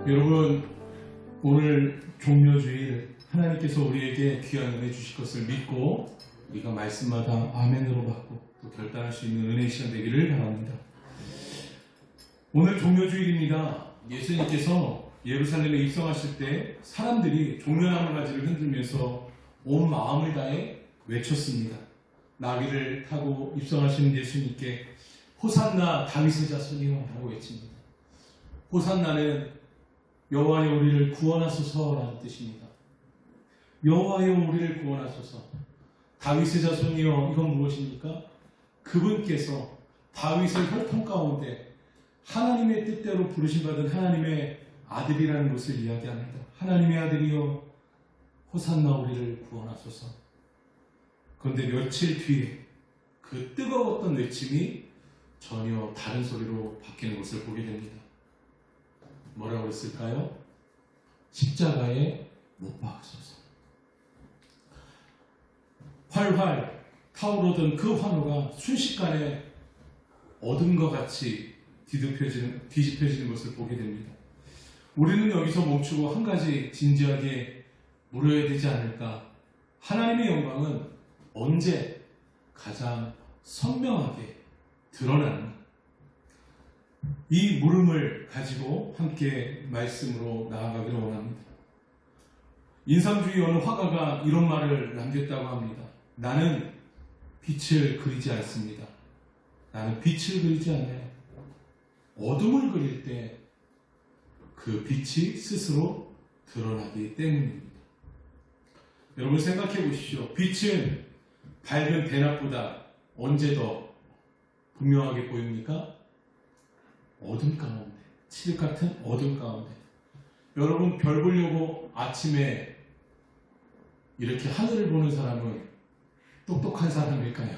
여러분, 오늘 종료주일 하나님께서 우리에게 귀한 은혜 주실 것을 믿고 우리가 말씀마다 아멘으로 받고 또 결단할 수 있는 은혜의 시간 되기를 바랍니다. 오늘 종료주일입니다. 예수님께서 예루살렘에 입성하실 때 사람들이 종려나무 가지를 흔들면서 온 마음을 다해 외쳤습니다. 나귀를 타고 입성하시는 예수님께 호산나 다윗의 자손이여 라고 외칩니다. 호산나는 여호와여 우리를 구원하소서라는 뜻입니다. 여호와여 우리를 구원하소서. 다윗의 자손이여, 이건 무엇입니까? 그분께서 다윗의 혈통 가운데 하나님의 뜻대로 부르심받은 하나님의 아들이라는 것을 이야기합니다. 하나님의 아들이여 호산나 우리를 구원하소서. 그런데 며칠 뒤에 그 뜨거웠던 외침이 전혀 다른 소리로 바뀌는 것을 보게 됩니다. 뭐라고 했을까요? 십자가에 못 박으소서. 활활 타오르던 그 환호가 순식간에 어둠과 같이 뒤집혀지는 것을 보게 됩니다. 우리는 여기서 멈추고 한 가지 진지하게 물어야 되지 않을까? 하나님의 영광은 언제 가장 선명하게 드러나는가? 이 물음을 가지고 함께 말씀으로 나아가기를 원합니다. 인상주의 어느 화가가 이런 말을 남겼다고 합니다. 나는 빛을 그리지 않습니다. 나는 빛을 그리지 않아요. 어둠을 그릴 때 그 빛이 스스로 드러나기 때문입니다. 여러분 생각해 보십시오. 빛은 밝은 대낮보다 언제 더 분명하게 보입니까? 어둠 가운데, 칠흑 같은 어둠 가운데. 여러분, 별 보려고 아침에 이렇게 하늘을 보는 사람은 똑똑한 사람일까요?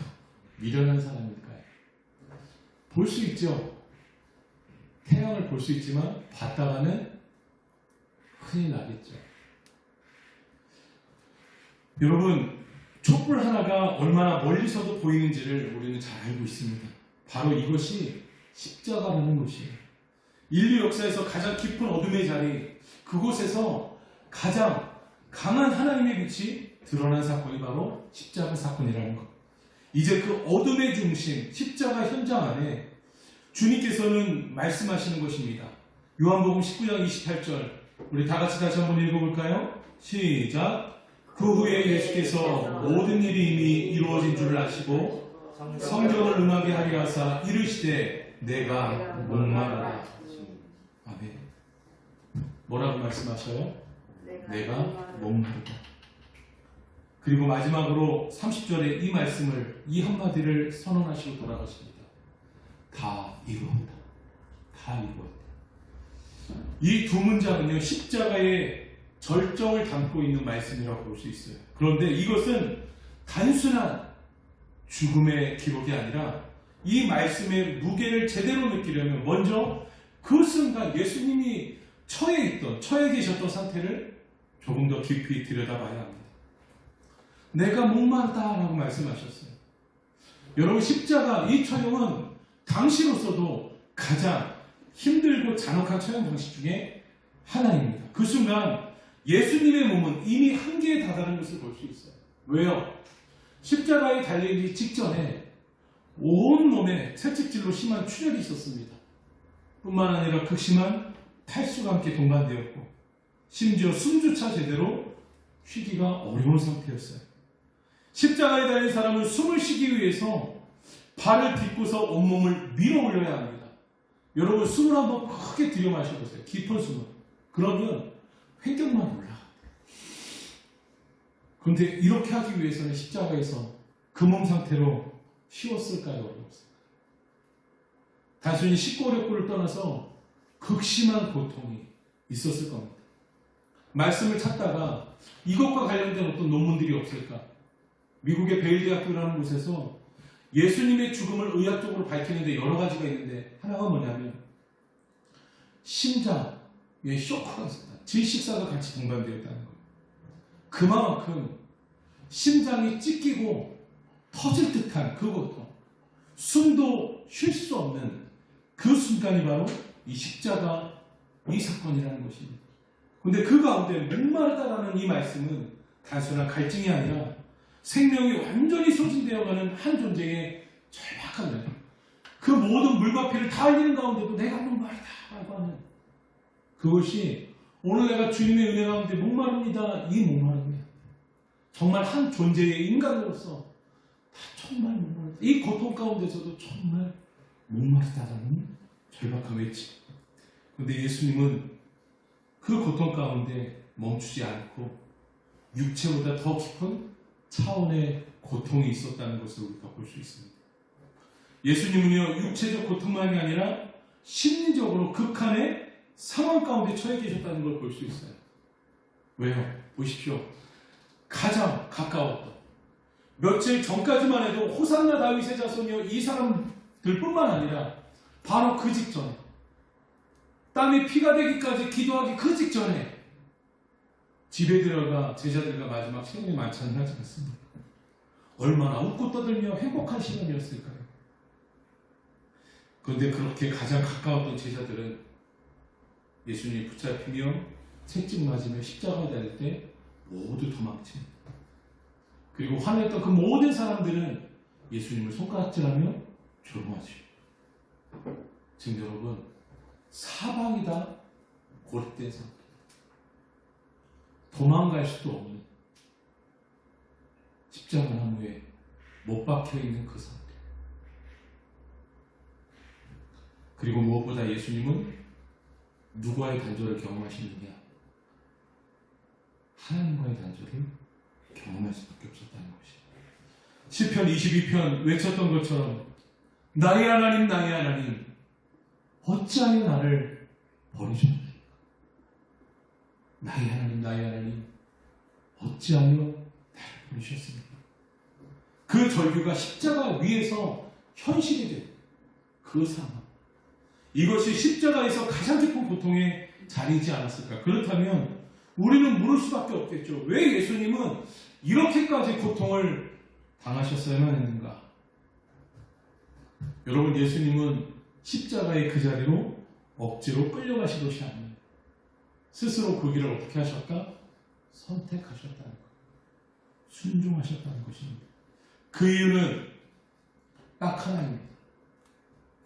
미련한 사람일까요? 볼 수 있죠. 태양을 볼 수 있지만 봤다가는 큰일 나겠죠. 여러분, 촛불 하나가 얼마나 멀리서도 보이는지를 우리는 잘 알고 있습니다. 바로 이것이 십자가라는 것이에요. 인류 역사에서 가장 깊은 어둠의 자리, 그곳에서 가장 강한 하나님의 빛이 드러난 사건이 바로 십자가 사건이라는 것. 이제 그 어둠의 중심, 십자가 현장 안에 주님께서는 말씀하시는 것입니다. 요한복음 19장 28절, 우리 다 같이 다시 한번 읽어볼까요? 시작. 그 후에 예수께서 모든 일이 이미 이루어진 줄 아시고 성경을 응하게 하려 하사 이르시되 내가 목마르다. 아멘. 뭐라고 말씀하셔요? 내가 목마르다. 그리고 마지막으로 30절에 이 말씀을, 이 한마디를 선언하시고 돌아가십니다. 다 이루었다. 다 이루었다. 이 두 문장은요, 십자가의 절정을 담고 있는 말씀이라고 볼 수 있어요. 그런데 이것은 단순한 죽음의 기록이 아니라 이 말씀의 무게를 제대로 느끼려면 먼저 그 순간 예수님이 처해 계셨던 상태를 조금 더 깊이 들여다봐야 합니다. 내가 목마르다라고 말씀하셨어요. 여러분, 십자가 이 처형은 당시로서도 가장 힘들고 잔혹한 처형 방식 중에 하나입니다. 그 순간 예수님의 몸은 이미 한계에 다다른 것을 볼 수 있어요. 왜요? 십자가에 달리기 직전에 온몸에 채찍질로 심한 출혈이 있었습니다. 뿐만 아니라 극심한 탈수가 함께 동반되었고 심지어 숨조차 제대로 쉬기가 어려운 상태였어요. 십자가에 달린 사람은 숨을 쉬기 위해서 발을 딛고서 온몸을 밀어 올려야 합니다. 여러분, 숨을 한번 크게 들여 마셔보세요. 깊은 숨을. 그러면 횡격만 올라갑니다. 그런데 이렇게 하기 위해서는 십자가에서 그 몸 상태로 쉬웠을까요? 어려웠을까요? 단순히 쉽고 어렵고를 떠나서 극심한 고통이 있었을 겁니다. 말씀을 찾다가 이것과 관련된 어떤 논문들이 없을까? 미국의 베일 대학교라는 곳에서 예수님의 죽음을 의학적으로 밝히는데 여러 가지가 있는데 하나가 뭐냐면 심장에 쇼크가 있었다. 질식사가 같이 동반되었다는 거예요. 그만큼 심장이 찢기고 터질 듯한 그 고통, 숨도 쉴 수 없는 그 순간이 바로 이 십자가 이 사건이라는 것입니다. 근데 그 가운데 목마르다라는 이 말씀은 단순한 갈증이 아니라 생명이 완전히 소진되어가는 한 존재의 절박한 날. 그 모든 물과 피를 다 흘리는 가운데도 내가 목마르다라고 하는 그것이 오늘 내가 주님의 은혜 가운데 목마릅니다. 이 목마름이야. 정말 한 존재의 인간으로서 다 정말 목마르다. 이 고통 가운데서도 정말 목마르다라는 절박한 외침. 그런데 예수님은 그 고통 가운데 멈추지 않고 육체보다 더 깊은 차원의 고통이 있었다는 것을 우리가 볼 수 있습니다. 예수님은요, 육체적 고통만이 아니라 심리적으로 극한의 상황 가운데 처해 계셨다는 걸 볼 수 있어요. 왜요? 보십시오. 가장 가까웠던 며칠 전까지만 해도 호산나 다윗의 자손이요, 이 사람들뿐만 아니라 바로 그 직전에 땀이 피가 되기까지 기도하기 그 직전에 집에 들어가 제자들과 마지막 생일 만찬을 하지 않습니까? 얼마나 웃고 떠들며 행복한 시간이었을까요? 그런데 그렇게 가장 가까웠던 제자들은 예수님이 붙잡히며 채찍 맞으며 십자가에 달릴 때 모두 도망칩니다. 그리고 화냈던 그 모든 사람들은 예수님을 손가락질하며 조롱하죠. 지금 여러분, 사방이다 고립된 상태, 도망갈 수도 없는 십자가 나무에 못 박혀있는 그 상태. 그리고 무엇보다 예수님은 누구와의 단절을 경험하시느냐? 하나님과의 단절을 경험할 수밖에 없었다는 것이죠. 시편 22편 외쳤던 것처럼 나의 하나님, 나의 하나님, 어찌하여 나를 버리셨나이까? 나의 하나님, 나의 하나님, 어찌하여 나를 버리셨습니까? 그 절규가 십자가 위에서 현실이 된 그 상황, 이것이 십자가에서 가장 깊은 고통의 자리이지 않았을까? 그렇다면 우리는 물을 수밖에 없겠죠. 왜 예수님은 이렇게까지 고통을 당하셨어야만 했는가? 여러분, 예수님은 십자가의 그 자리로 억지로 끌려가신 것이 아니에요. 스스로 그 길을 어떻게 하셨다? 선택하셨다는 것. 순종하셨다는 것입니다. 그 이유는 딱 하나입니다.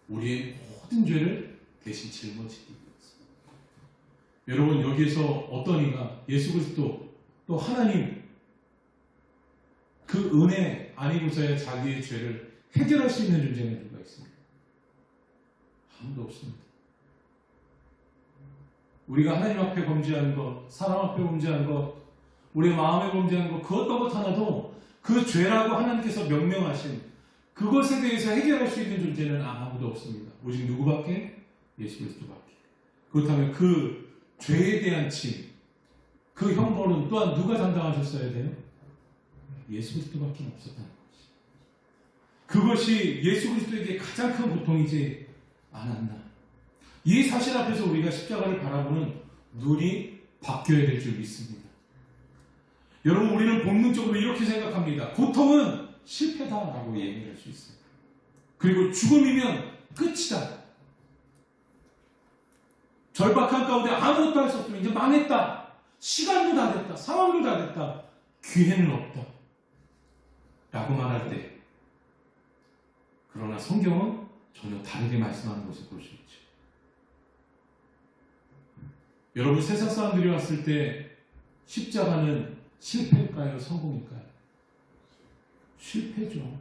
우리의 모든 죄를 대신 짊어지기 위해서. 여러분, 여기에서 어떤 이가 예수 그리스도 또 하나님 그 은혜 아니고서야 자기의 죄를 해결할 수 있는 존재는 누가 있습니까? 아무도 없습니다. 우리가 하나님 앞에 범죄한 것, 사람 앞에 범죄한 것, 우리의 마음에 범죄한 것, 그 어떤 것 하나도 그 죄라고 하나님께서 명명하신 그것에 대해서 해결할 수 있는 존재는 아무도 없습니다. 오직 누구밖에? 예수 그리스도밖에. 그렇다면 그 죄에 대한 짐, 그 형벌은 또한 누가 담당하셨어야 돼요? 예수 그리스도밖에 없었다는 것이. 그것이 예수 그리스도에게 가장 큰 고통이지 않았나. 이 사실 앞에서 우리가 십자가를 바라보는 눈이 바뀌어야 될 줄 믿습니다. 여러분, 우리는 본능적으로 이렇게 생각합니다. 고통은 실패다라고 얘기할 수 있어요. 그리고 죽음이면 끝이다. 절박한 가운데 아무것도 할 수 없으면 이제 망했다. 시간도 다 됐다. 상황도 다 됐다. 기회는 없다. 라고 말할 때, 그러나 성경은 전혀 다르게 말씀하는 것을 볼 수 있죠. 여러분, 세상 사람들이 왔을 때 십자가는 실패일까요? 성공일까요? 실패죠.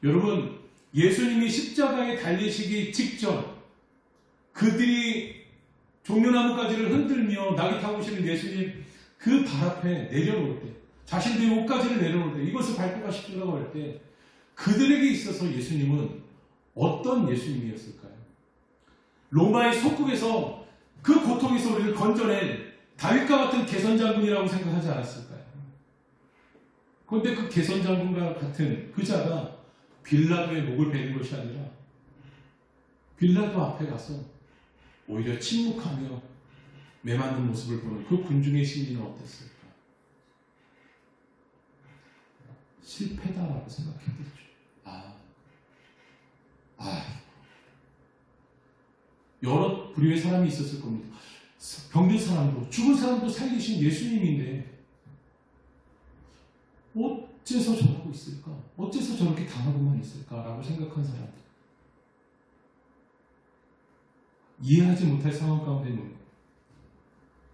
여러분, 예수님이 십자가에 달리시기 직전 그들이 종려나무가지를 흔들며 낙이 타고 오시는 예수님 그 발 앞에 내려놓을 때, 자신들의 옷가지를 내려놓을 때, 이것을 밟고 가십시오라고 할 때 그들에게 있어서 예수님은 어떤 예수님이었을까요? 로마의 속국에서 그 고통에서 우리를 건져낸 다윗과 같은 개선장군이라고 생각하지 않았을까요? 그런데 그 개선장군과 같은 그 자가 빌라도의 목을 베는 것이 아니라 빌라도 앞에 가서 오히려 침묵하며 매맞는 모습을 보는 그 군중의 심리는 어땠을까? 실패다라고 생각했겠죠. 여러 부류의 사람이 있었을 겁니다. 병든 사람도 죽은 사람도 살리신 예수님인데 어째서 저러고 있을까? 어째서 저렇게 당하고만 있을까라고 생각한 사람들, 이해하지 못할 상황 가운데 있는 거예요.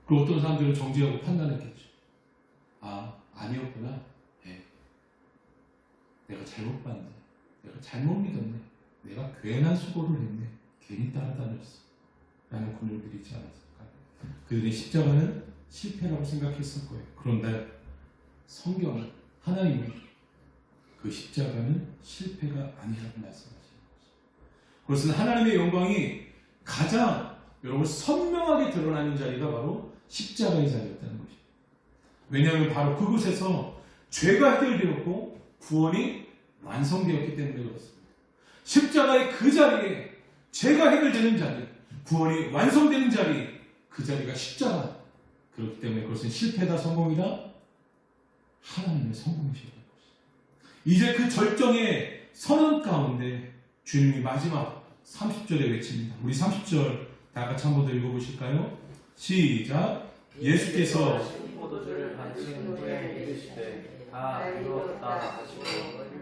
그 어떤 사람들은 정죄하고 판단했겠죠. 아니었구나. 네. 내가 잘못 봤네. 내가 잘못 믿었네. 내가 괜한 수고를 했네. 괜히 따라다녔어. 라는 고민들이 있지 않았을까. 그들의 십자가는 실패라고 생각했을 거예요. 그런데 성경은, 하나님은 그 십자가는 실패가 아니라고 말씀하시는 것이죠. 그것은 하나님의 영광이 가장 여러분 선명하게 드러나는 자리가 바로 십자가의 자리였다는 것입니다. 왜냐하면 바로 그곳에서 죄가 해결되었고 구원이 완성되었기 때문에 그렇습니다. 십자가의 그 자리에 죄가 해결되는 자리, 구원이 완성되는 자리, 그 자리가 십자가. 그렇기 때문에 그것은 실패다 성공이다? 하나님의 성공이셨던 것입니다. 이제 그 절정의 선언 가운데 주님이 마지막 30절에 외칩니다. 우리 30절 다 같이 한 번 더 읽어보실까요? 시작. 예수께서 포도주를 마신 후에 이르시되 다 이루었다 하시고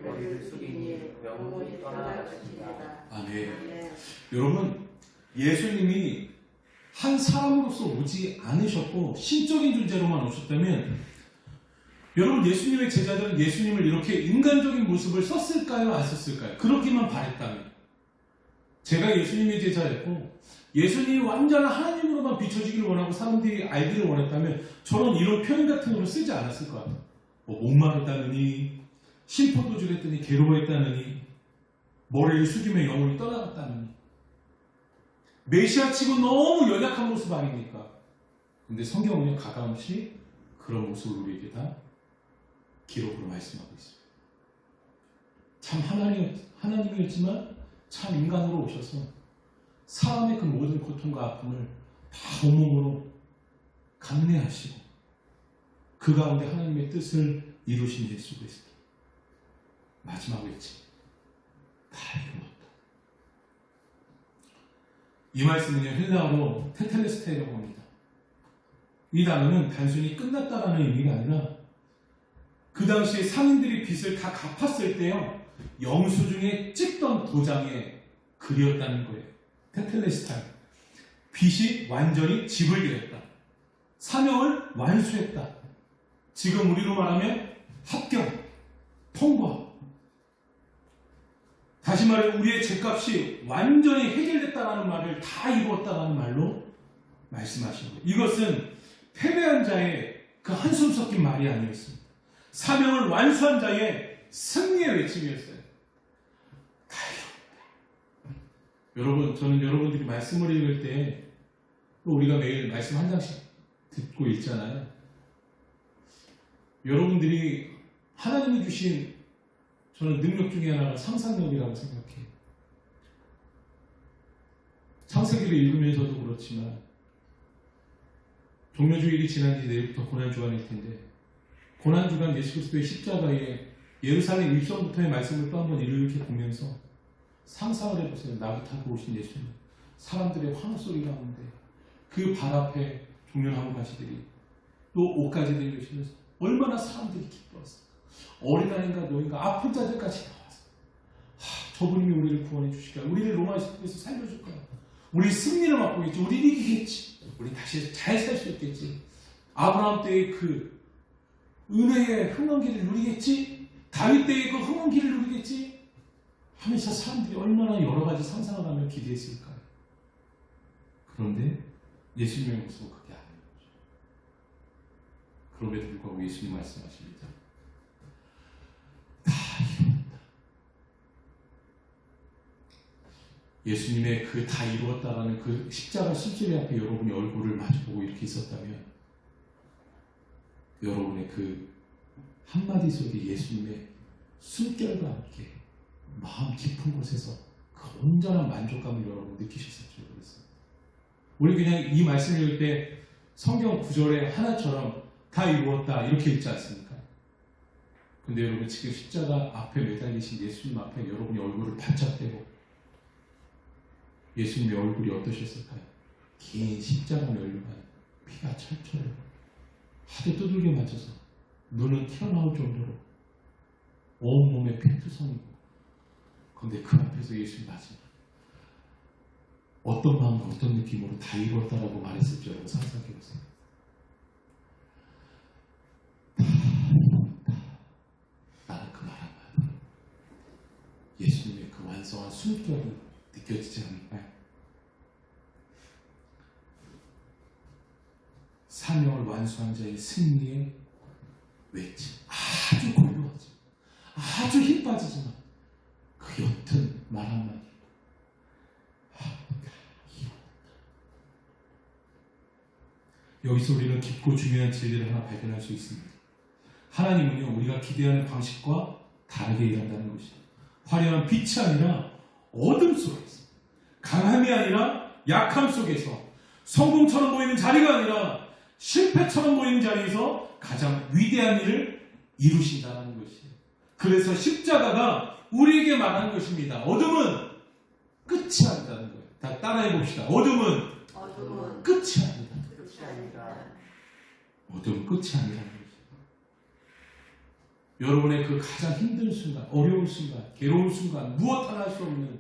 머리를 숙이니 영혼이 떠나가시니라. 아멘. 여러분, 예수님이 한 사람으로서 오지 않으셨고 신적인 존재로만 오셨다면, 여러분 예수님의 제자들은 예수님을 이렇게 인간적인 모습을 썼을까요? 안 썼을까요? 그렇기만 바랬다면, 제가 예수님의 제자였고 예수님이 완전한 하나님으로만 비춰지기를 원하고 사람들이 알기를 원했다면 저런 이런 표현 같은 거를 쓰지 않았을 것 같아요. 목마르다느니, 심포도주를 했더니 괴로워했다느니, 머리를 숙이며 영혼이 떠나갔다느니, 메시아치고 너무 연약한 모습 아닙니까? 근데 성경은요, 가감없이 그런 모습을 우리에게 다 기록으로 말씀하고 있습니다. 참 하나님이었지만 참 인간으로 오셔서 사람의 그 모든 고통과 아픔을 다 온몸으로 감내하시고 그 가운데 하나님의 뜻을 이루신 예수 그리스도. 마지막 외침, 다 이루었다. 이 말씀은요, 헬라어로 테텔레스테이라고 합니다. 이 단어는 단순히 끝났다라는 의미가 아니라 그 당시에 상인들이 빚을 다 갚았을 때요, 영수증에 찍던 도장에 글이었다는 거예요. 테텔레스타이. 빚이 완전히 지불되었다. 사명을 완수했다. 지금 우리로 말하면 합격, 통과. 다시 말해 우리의 죄값이 완전히 해결됐다라는 말을 다 이루었다라는 말로 말씀하신 거예요. 이것은 패배한 자의 그 한숨 섞인 말이 아니었습니다. 사명을 완수한 자의 승리의 외침이었어요. 여러분, 저는 여러분들이 말씀을 읽을 때 또 우리가 매일 말씀 한 장씩 듣고 있잖아요. 여러분들이 하나님이 주신 저는 능력 중에 하나가 상상력이라고 생각해요. 창세기를 읽으면서도 그렇지만 종료주일이 지난 뒤 내일부터 고난주간일 텐데, 고난주간 예수 그리스도의 십자가에 예루살렘 입성부터의 말씀을 또 한번 이렇게 보면서 상상을 해보세요. 나귀 타고 오신 예수님, 사람들의 환호소리 가운데 그 발 앞에 종려나무 가시들이 또 옷까지 내려주시면서 얼마나 사람들이 기뻐했어. 어린아이인가 노인가 아픈 자들까지 나왔어. 저분이 우리를 구원해 주실 거야. 우리를 로마의 습에서 살려줄 거야. 우리 승리를 맛보겠지. 우리 이기겠지. 우리 다시 잘 살 수 있겠지. 아브라함 때의 그 은혜의 흥한기를 누리겠지. 다윗 때의 그 흥한기를 누리겠지 하면서 사람들이 얼마나 여러 가지 상상을 하며 기대했을까요? 그런데 예수님의 모습은 그게 아닌 거죠. 그럼에도 불구하고 예수님 말씀하십니다. 다 이루었다. 예수님의 그 다 이루었다라는 그 십자가 실제리 앞에 여러분이 얼굴을 마주보고 이렇게 있었다면, 여러분의 그 한마디 속에 예수님의 숨결과 함께 마음 깊은 곳에서 그 온전한 만족감을 여러분 느끼셨을지 모르겠습니다. 우리 그냥 이 말씀을 읽을 때 성경 구절의 하나처럼 다 이루었다 이렇게 읽지 않습니까? 근데 여러분 지금 십자가 앞에 매달리신 예수님 앞에 여러분이 얼굴을 바짝 대고 예수님의 얼굴이 어떠셨을까요? 긴 십자가 면류관, 피가 철철 하도 두들겨 맞아서 눈은 튀어나올 정도로 온몸에 피투성이고, 그런데 그 앞에서 예수님 마지막 어떤 마음과 어떤 느낌으로 다 이루었다라고 말했을 줄 알고 상상해보세요. 다 이루었다. 나는 그 말 한마디, 예수님의 그 완성한 숨결이 느껴지지 않을까요? 사명을 완수한 자의 승리의 외침, 아주 고요하지, 아주 힘 빠지지만 그 옅은 말 한마디, 여기서 우리는 깊고 중요한 진리를 하나 발견할 수 있습니다. 하나님은요, 우리가 기대하는 방식과 다르게 일한다는 것이죠. 화려한 빛이 아니라 어둠 속에서, 강함이 아니라 약함 속에서, 성공처럼 보이는 자리가 아니라 실패처럼 보이는 자리에서 가장 위대한 일을 이루신다는 것이에요. 그래서 십자가가 우리에게 말하는 것입니다. 어둠은 끝이 아니다는 거예요. 다 따라해 봅시다. 어둠은 끝이 아니다. 어둠은 끝이 아니라는 거죠. 여러분의 그 가장 힘든 순간, 어려운 순간, 괴로운 순간, 무엇 하나 할 수 없는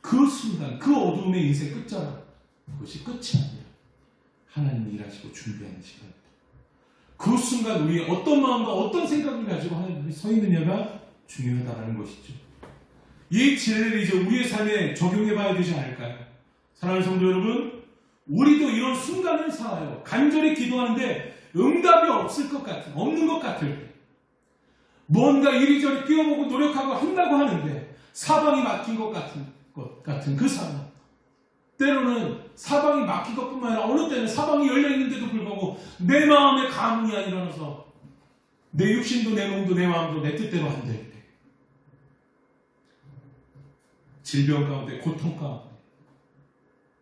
그 순간, 그 어둠의 인생 끝자락, 그것이 끝이 아니라 하나님이 일하시고 준비하는 시간입니다. 그 순간 우리 어떤 마음과 어떤 생각을 가지고 하나님이 서 있느냐가 중요하다는 것이죠. 이 진리를 이제 우리의 삶에 적용해 봐야 되지 않을까요? 사랑하는 성도 여러분, 우리도 이런 순간을 살아요. 간절히 기도하는데 응답이 없는 것 같을 때, 뭔가 이리저리 뛰어보고 노력하고 한다고 하는데 사방이 막힌 것 같은 그 상황. 때로는 사방이 막힌 것뿐만 아니라 어느 때는 사방이 열려있는데도 불구하고 내 마음에 감흥이 안 일어나서 내 육신도 내 몸도 내 마음도 내 뜻대로 안 될 때, 질병 가운데, 고통 가운데,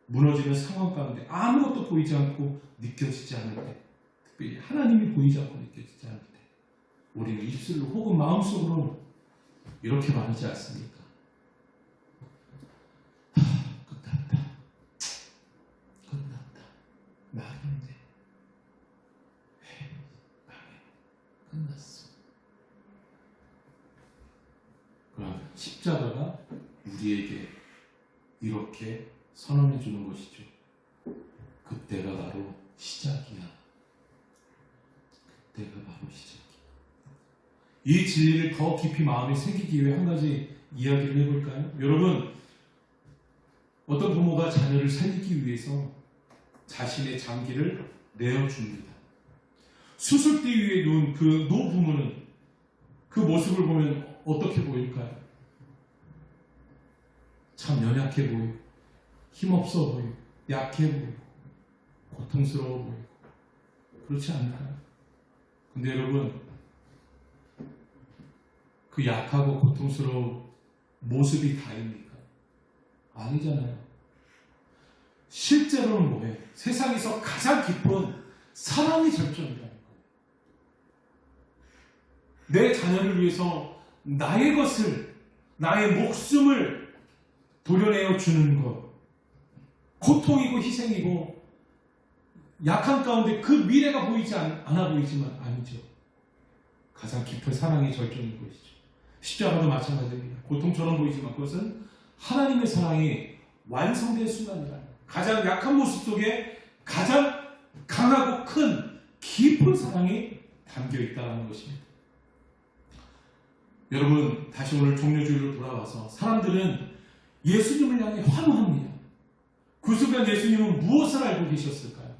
무너지는 상황 가운데 아무것도 보이지 않고 느껴지지 않을 때, 특별히 하나님이 보이지 않고 느껴지지 않을 때, 우리는 입술로 혹은 마음속으로 이렇게 말하지 않습니까? 끝났다. 망했네. 끝났어. 그럼 십자가가 우리에게 이렇게 선언해 주는 것이죠. 그때가 바로 시작이야. 그때가 바로 시작이야. 이 진리를 더 깊이 마음에 새기기 위해 한 가지 이야기를 해볼까요? 여러분, 어떤 부모가 자녀를 살리기 위해서 자신의 장기를 내어줍니다. 수술대 위에 누운 그 노부모는 그 모습을 보면 어떻게 보일까요? 참 연약해 보이고, 힘없어 보이고, 약해 보이고, 고통스러워 보이고, 그렇지 않나요? 근데 여러분, 그 약하고 고통스러운 모습이 다입니까? 아니잖아요. 실제로는 뭐예요? 세상에서 가장 깊은 사랑의 절정이라는 거예요. 내 자녀를 위해서 나의 것을, 나의 목숨을 도려내어 주는 것, 고통이고 희생이고 약한 가운데 그 미래가 보이지 않아 보이지만 아니죠. 가장 깊은 사랑의 절정인 것이죠. 십자가도 마찬가지입니다. 고통처럼 보이지만 그것은 하나님의 사랑이 완성된 순간이라, 가장 약한 모습 속에 가장 강하고 큰 깊은 사랑이 담겨 있다는 것입니다. 여러분, 다시 오늘 종료주의로 돌아와서 사람들은 예수님을 향해 환호합니다. 그 순간 예수님은 무엇을 알고 계셨을까요?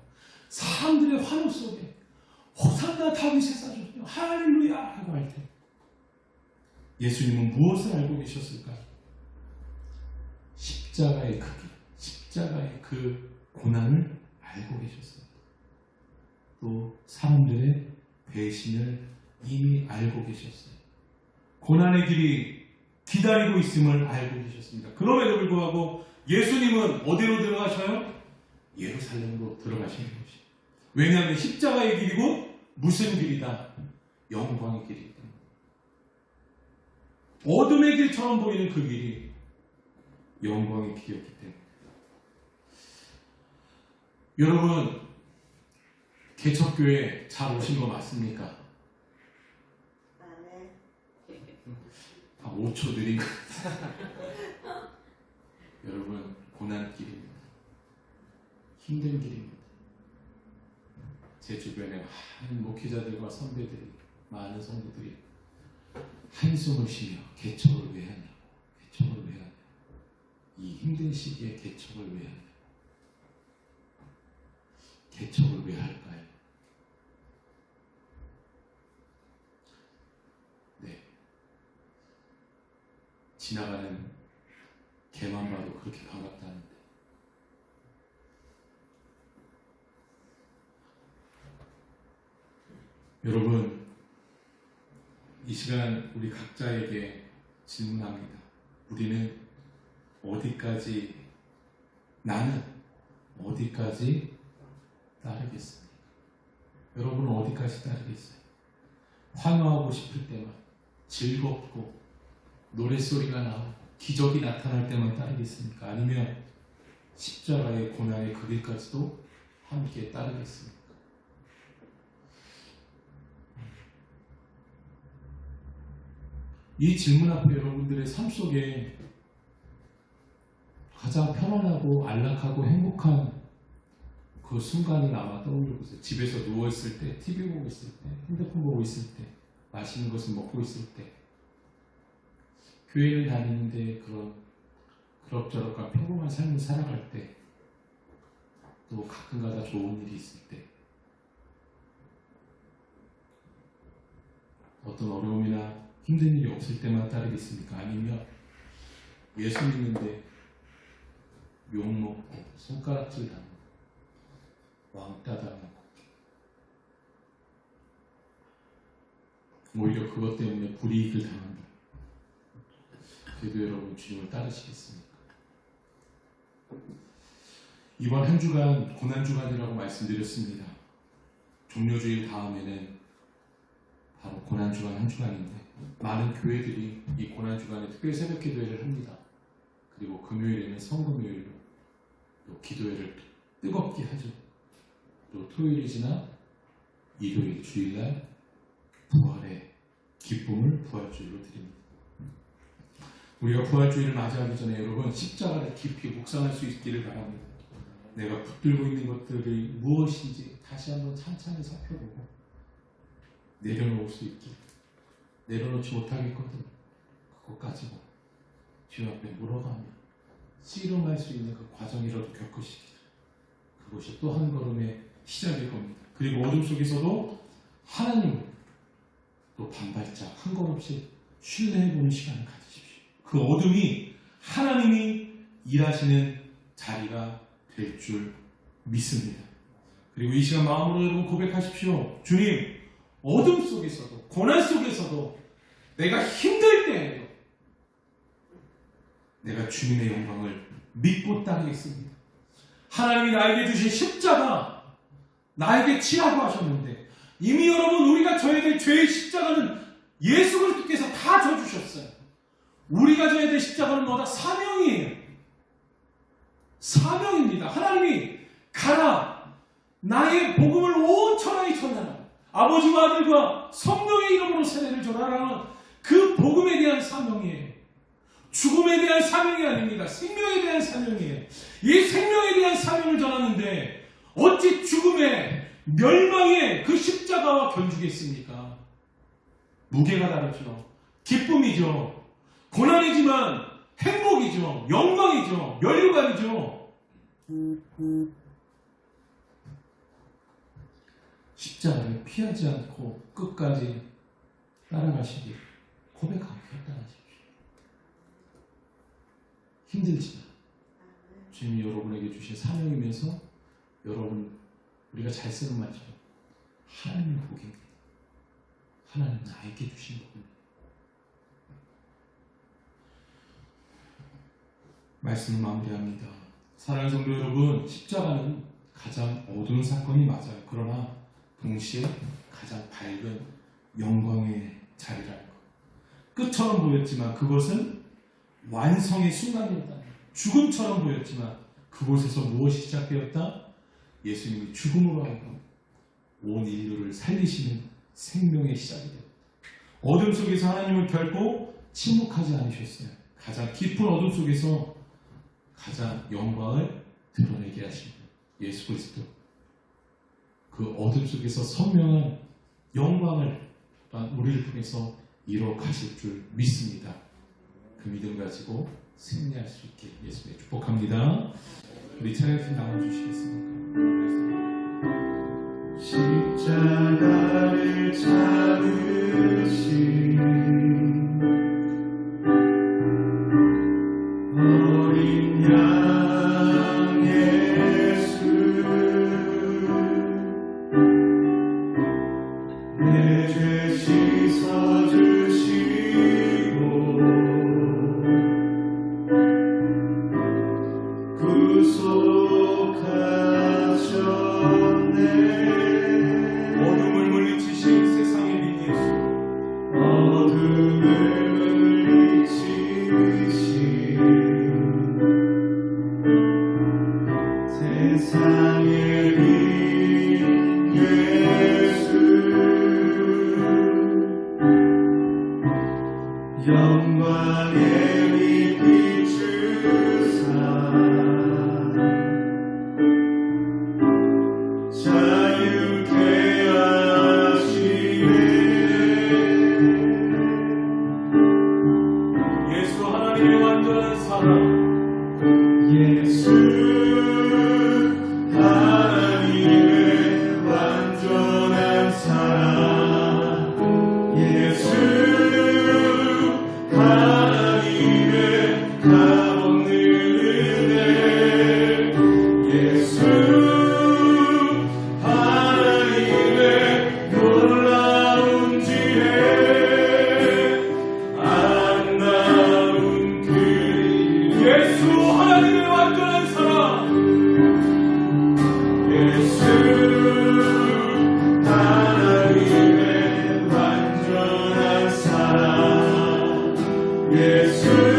사람들의 환호 속에 호산나 다윗의 사자손 할렐루야 하고 할 때 예수님은 무엇을 알고 계셨을까요? 십자가의 크기, 십자가의 그 고난을 알고 계셨습니다. 또 사람들의 배신을 이미 알고 계셨어요. 고난의 길이 기다리고 있음을 알고 계셨습니다. 그럼에도 불구하고 예수님은 어디로 들어가셔요? 예루살렘으로 들어가시는 것이죠. 왜냐하면 십자가의 길이고 무슨 길이다? 영광의 길이기 때문에. 어둠의 길처럼 보이는 그 길이 영광의 길이었기 때문에. 여러분, 개척교회 잘 오신 거 맞습니까? 아멘. 5초 느린 것 같아요. 여러분, 고난길입니다. 힘든 길입니다. 제 주변에 많은 목회자들과 선배들이, 많은 성도들이 한숨을 쉬며 개척을 왜 하냐고, 개척을 왜 하냐고, 이 힘든 시기에 개척을 왜 하냐고, 개척을 왜 할까요? 네, 지나가는 개만 봐도 그렇게 반갑다는데, 여러분, 이 시간 우리 각자에게 질문합니다. 우리는 어디까지, 나는 어디까지 따르겠습니까? 여러분은 어디까지 따르겠어요? 환호하고 싶을 때만, 즐겁고 노랫소리가 나오고 기적이 나타날 때만 따르겠습니까? 아니면 십자가의 고난의 그 길까지도 함께 따르겠습니까? 이 질문 앞에 여러분들의 삶 속에 가장 편안하고 안락하고 행복한 그 순간이 아마 떠오르고 있어요. 집에서 누워있을 때, TV 보고 있을 때, 핸드폰 보고 있을 때, 맛있는 것을 먹고 있을 때, 교회를 다니는데 그런 그럭저럭한 평범한 삶을 살아갈 때, 또 가끔가다 좋은 일이 있을 때, 어떤 어려움이나 힘든 일이 없을 때만 따르겠습니까? 아니면 예수 믿는데 욕먹고 손가락질 당하고 왕따 당하고 오히려 그것 때문에 불이익을 당한다. 그래도 여러분 주님을 따르시겠습니까? 이번 한 주간 고난주간이라고 말씀드렸습니다. 종료주일 다음에는 바로 고난주간 한 주간인데 많은 교회들이 이 고난주간에 특별 새벽 기도회를 합니다. 그리고 금요일에는 성금요일로 또 기도회를 뜨겁게 하죠. 또 토요일이 지나 일요일 주일날 부활의 기쁨을 부활주일로 드립니다. 우리가 부활주일을 맞이하기 전에 여러분 십자가를 깊이 묵상할 수 있기를 바랍니다. 내가 붙들고 있는 것들이 무엇인지 다시 한번 찬찬히 살펴보고 내려놓을 수 있기를, 내려놓지 못하겠거든 그것 가지고 주님 앞에 물어가며 씨름할 수 있는 그 과정이라도 겪으시기를, 그것이 또 한 걸음의 시작일 겁니다. 그리고 어둠 속에서도 하나님을 또 반발짝 한 걸음씩 신뢰해보는 시간을 가지십시오. 그 어둠이 하나님이 일하시는 자리가 될 줄 믿습니다. 그리고 이 시간 마음으로 여러분 고백하십시오. 주님, 어둠 속에서도 고난 속에서도 내가 힘들 때에도 내가 주님의 영광을 믿고 따르겠습니다. 하나님이 나에게 주신 십자가 나에게 치라고 하셨는데 이미 여러분 우리가 져야 될 죄의 십자가는 예수 그리스도께서 다 져주셨어요. 우리가 져야 될 십자가는 뭐다? 사명이에요. 사명입니다. 하나님이 가라, 나의 복음을 온 천하에 전하라, 아버지와 아들과 성령의 이름으로 세례를 전하라는 그 복음에 대한 사명이에요. 죽음에 대한 사명이 아닙니다. 생명에 대한 사명이에요. 이 생명에 대한 사명을 전하는데 어찌 죽음의 멸망의 그 십자가와 견주겠습니까? 무게가 다르죠. 기쁨이죠. 고난이지만 행복이죠. 영광이죠. 면류관이죠. 십자가를 피하지 않고 끝까지 따라가시길 고백하고 따라가십시오. 힘들지만 주님이 여러분에게 주신 사명이면서 여러분 우리가 잘 쓰는 말처럼 하나님의 복입니다. 하나님 나에게 주신 복입니다. 말씀을 마무리합니다. 사랑하는 성도 여러분, 십자가는 가장 어두운 사건이 맞아요. 그러나 동시에 가장 밝은 영광의 자리라는 것. 끝처럼 보였지만 그것은 완성의 순간이었다. 죽음처럼 보였지만 그곳에서 무엇이 시작되었다? 예수님이 죽음으로 하여금 온 인류를 살리시는 생명의 시작이 됩니다. 어둠 속에서 하나님은 결코 침묵하지 않으셨어요. 가장 깊은 어둠 속에서 가장 영광을 드러내게 하십니다. 예수 그리스도. 그 어둠 속에서 선명한 영광을 우리를 통해서 이뤄 가실 줄 믿습니다. 그 믿음 가지고 승리할 수 있게 예수님의 축복합니다. 우리 찬양팀 나눠주시겠습니까? 십자가를 잡으신 어린 양 예수, 내 죄 씻어주시고 구속하셨네. 어둠을 물리치신 세상의 빛 예수, 어둠을 물리치신 세상의 빛 예수, 영광의 빛 비추사 자유케 하시네. 예수 하나님의 완전한 사랑, 예수 하나님의 완전한 사랑, 예수 하나님의 값없는 은혜, 예수 하나님의 놀라운 지혜, 아름다운 그 예수 하나님의 완전한 사랑, 예수 하나님의 완전한 사랑, 예수